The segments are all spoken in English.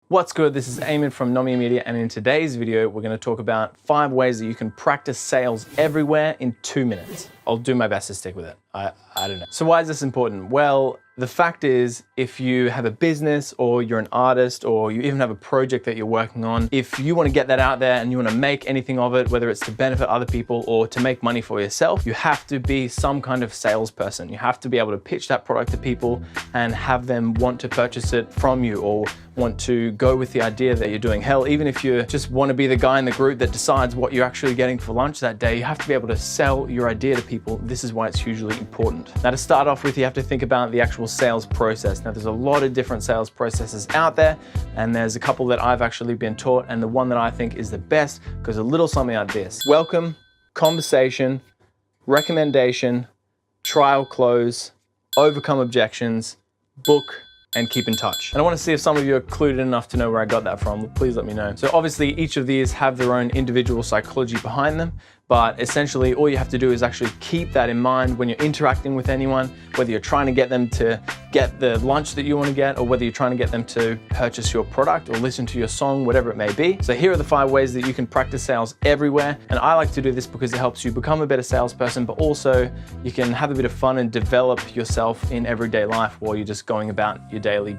What's good? This is Aimon from Nomia Media, and in today's video, we're going to talk about 5 ways that you can practice sales everywhere in 2 minutes. I'll do my best to stick with it. I don't know. So why is this important? Well, the fact is, if you have a business or you're an artist or you even have a project that you're working on, if you want to get that out there and you want to make anything of it, whether it's to benefit other people or to make money for yourself, you have to be some kind of salesperson. You have to be able to pitch that product to people and have them want to purchase it from you or want to go with the idea that you're doing. Hell, even if you just want to be the guy in the group that decides what you're actually getting for lunch that day, you have to be able to sell your idea to people. This is why it's hugely important. Now, to start off with, you have to think about the actual sales process. Now, there's a lot of different sales processes out there, and there's a couple that I've actually been taught, and the one that I think is the best goes a little something like this: welcome, conversation, recommendation, trial close, overcome objections, book, and keep in touch. And I want to see if some of you are clued in enough to know where I got that from. Please let me know. So obviously each of these have their own individual psychology behind them, but essentially all you have to do is actually keep that in mind when you're interacting with anyone, whether you're trying to get them to get the lunch that you want to get, or whether you're trying to get them to purchase your product or listen to your song, whatever it may be. So here are the 5 ways that you can practice sales everywhere. And I like to do this because it helps you become a better salesperson, but also you can have a bit of fun and develop yourself in everyday life while you're just going about your daily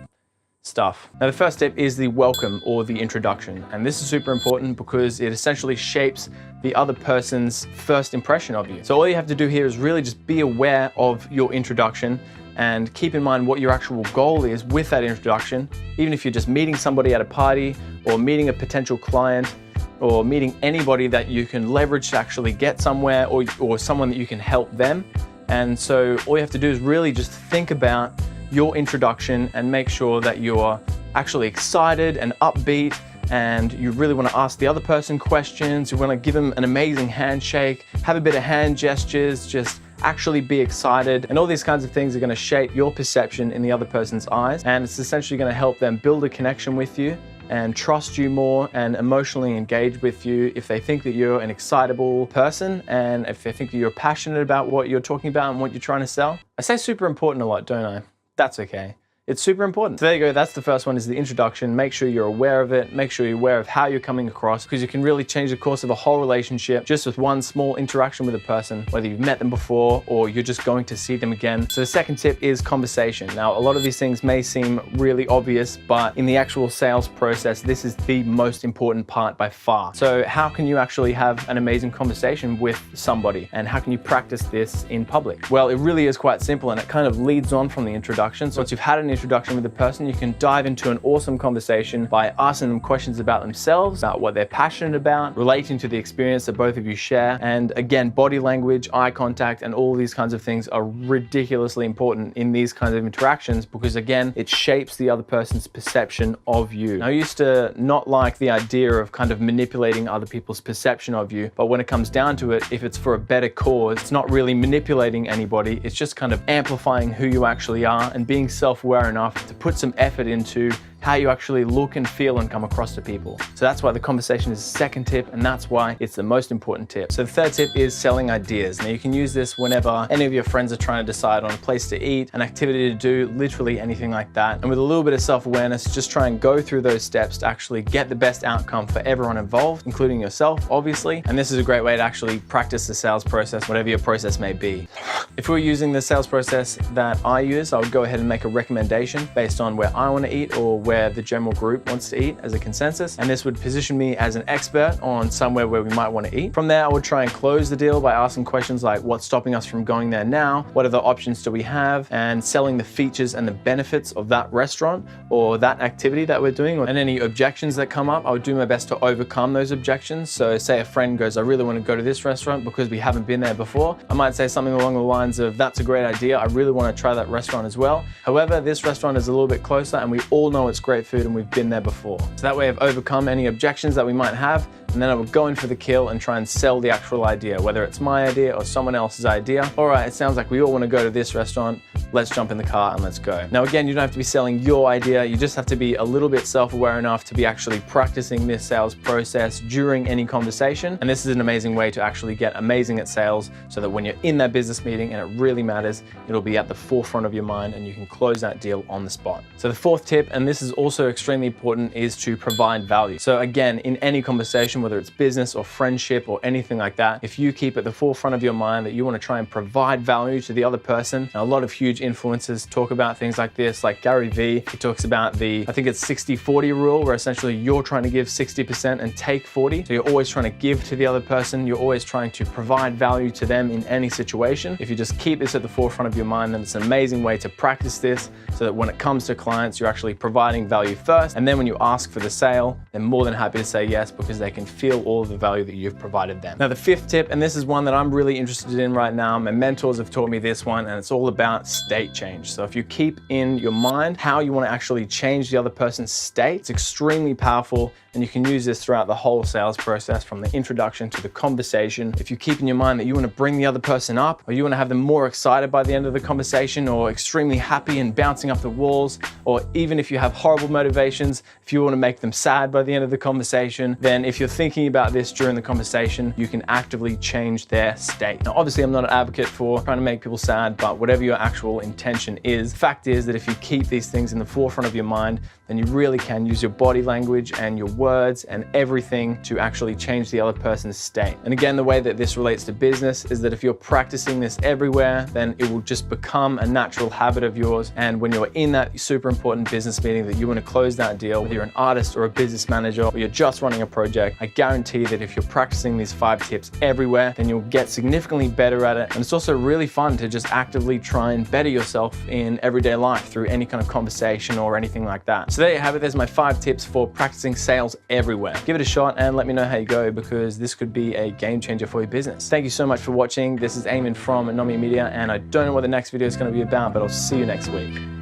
stuff. Now, the first step is the welcome or the introduction. And this is super important because it essentially shapes the other person's first impression of you. So all you have to do here is really just be aware of your introduction and keep in mind what your actual goal is with that introduction. Even if you're just meeting somebody at a party or meeting a potential client or meeting anybody that you can leverage to actually get somewhere, or someone that you can help them. And so all you have to do is really just think about your introduction and make sure that you're actually excited and upbeat, and you really want to ask the other person questions. You want to give them an amazing handshake, have a bit of hand gestures, just actually be excited. And all these kinds of things are going to shape your perception in the other person's eyes, and it's essentially going to help them build a connection with you and trust you more and emotionally engage with you if they think that you're an excitable person and if they think that you're passionate about what you're talking about and what you're trying to sell. I say super important a lot, don't I? That's okay. It's super important. So there you go, that's the first one, is the introduction. Make sure you're aware of it. Make sure you're aware of how you're coming across, because you can really change the course of a whole relationship just with one small interaction with a person, whether you've met them before or you're just going to see them again. So the second tip is conversation. Now, a lot of these things may seem really obvious, but in the actual sales process, this is the most important part by far. So how can you actually have an amazing conversation with somebody, and how can you practice this in public? Well, it really is quite simple, and it kind of leads on from the introduction. So once you've had an introduction with the person, you can dive into an awesome conversation by asking them questions about themselves, about what they're passionate about, relating to the experience that both of you share. And again, body language, eye contact, and all these kinds of things are ridiculously important in these kinds of interactions, because again, it shapes the other person's perception of you. Now, I used to not like the idea of kind of manipulating other people's perception of you, but when it comes down to it, if it's for a better cause, it's not really manipulating anybody, it's just kind of amplifying who you actually are and being self-aware enough to put some effort into how you actually look and feel and come across to people. So that's why the conversation is the second tip, and that's why it's the most important tip. So the third tip is selling ideas. Now, you can use this whenever any of your friends are trying to decide on a place to eat, an activity to do, literally anything like that. And with a little bit of self-awareness, just try and go through those steps to actually get the best outcome for everyone involved, including yourself, obviously. And this is a great way to actually practice the sales process, whatever your process may be. If we're using the sales process that I use, I would go ahead and make a recommendation based on where I want to eat or where the general group wants to eat as a consensus, and this would position me as an expert on somewhere where we might want to eat. From there, I would try and close the deal by asking questions like, what's stopping us from going there now? What other options do we have? And selling the features and the benefits of that restaurant or that activity that we're doing, and any objections that come up, I would do my best to overcome those objections. So say a friend goes, I really want to go to this restaurant because we haven't been there before. I might say something along the lines of, that's a great idea, I really want to try that restaurant as well. However, this restaurant is a little bit closer and we all know it's great food and we've been there before. So that way I've overcome any objections that we might have, and then I would go in for the kill and try and sell the actual idea, whether it's my idea or someone else's idea. All right, it sounds like we all want to go to this restaurant. Let's jump in the car and let's go. Now, again, you don't have to be selling your idea. You just have to be a little bit self-aware enough to be actually practicing this sales process during any conversation. And this is an amazing way to actually get amazing at sales, so that when you're in that business meeting and it really matters, it'll be at the forefront of your mind and you can close that deal on the spot. So the fourth tip, and this is also extremely important, is to provide value. So again, in any conversation, whether it's business or friendship or anything like that, if you keep at the forefront of your mind that you want to try and provide value to the other person, and a lot of huge influencers talk about things like this, like Gary Vee, he talks about the, I think it's 60-40 rule, where essentially you're trying to give 60% and take 40. So you're always trying to give to the other person. You're always trying to provide value to them in any situation. If you just keep this at the forefront of your mind, then it's an amazing way to practice this, so that when it comes to clients, you're actually providing value first. And then when you ask for the sale, they're more than happy to say yes, because they can feel all of the value that you've provided them. Now, the fifth tip, and this is one that I'm really interested in right now, my mentors have taught me this one, and it's all about state change. So if you keep in your mind how you want to actually change the other person's state, it's extremely powerful, and you can use this throughout the whole sales process, from the introduction to the conversation. If you keep in your mind that you want to bring the other person up, or you want to have them more excited by the end of the conversation, or extremely happy and bouncing up the walls, or even if you have horrible motivations, if you want to make them sad by the end of the conversation, then if you're thinking about this during the conversation, you can actively change their state. Now, obviously, I'm not an advocate for trying to make people sad, but whatever your actual intention is, the fact is that if you keep these things in the forefront of your mind, then you really can use your body language and your words and everything to actually change the other person's state. And again, the way that this relates to business is that if you're practicing this everywhere, then it will just become a natural habit of yours. And when you're in that super important business meeting that you want to close that deal, whether you're an artist or a business manager, or you're just running a project, I guarantee that if you're practicing these 5 tips everywhere, then you'll get significantly better at it. And it's also really fun to just actively try and better yourself in everyday life through any kind of conversation or anything like that. So there you have it. There's my 5 tips for practicing sales everywhere. Give it a shot and let me know how you go, because this could be a game changer for your business. Thank you so much for watching. This is Aimon from Nomia Media, and I don't know what the next video is going to be about, but I'll see you next week.